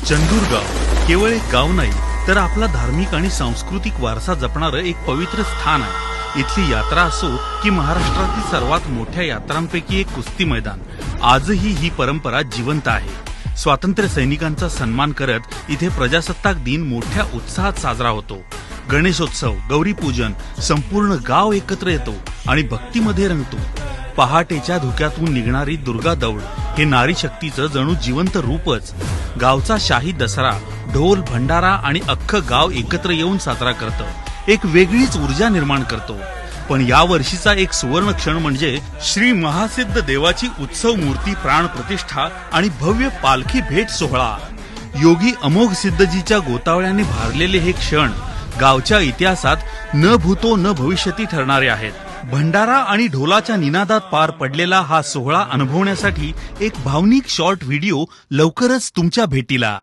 चंदूर गाव केवळ एक गाव नाही तर आपला धार्मिक आणि सांस्कृतिक वारसा जपणारं एक पवित्र स्थान आहे। इथली यात्रा असो की महाराष्ट्रातील सर्वात मोठ्या यात्रांपैकी एक कुस्ती मैदान, आजही ही परंपरा जिवंत आहे। स्वातंत्र्य सैनिकांचा सन्मान करत इथे प्रजासत्ताक दिन मोठ्या उत्साहात साजरा होतो। गणेशोत्सव, गौरी पूजन, संपूर्ण गाव एकत्र येतो आणि भक्तीमध्ये रंगतो। पहाटेच्या धुक्यातून निघणारी दुर्गा दौड हे नारी शक्तीचं जणू जिवंत रूपच। गावचा शाही दसरा ढोल, भंडारा आणि अख्खं गाव एकत्र येऊन साजरा करतं, एक वेगळीच ऊर्जा निर्माण करतो। पण या वर्षीचा एक सुवर्ण क्षण म्हणजे श्री महासिद्ध देवाची उत्सव मूर्ती प्राण प्रतिष्ठा आणि भव्य पालखी भेट सोहळा। योगी अमोघ सिद्धजीच्या गोतावळ्याने भारलेले हे क्षण गावच्या इतिहासात न भूतो न भविष्यती ठरणारे आहेत। भंडारा आणि ढोलाच्या निनादात पार पडलेला हा सोहळा अनुभवण्यासाठी एक भावनिक शॉर्ट व्हिडिओ लवकरच तुमच्या भेटीला।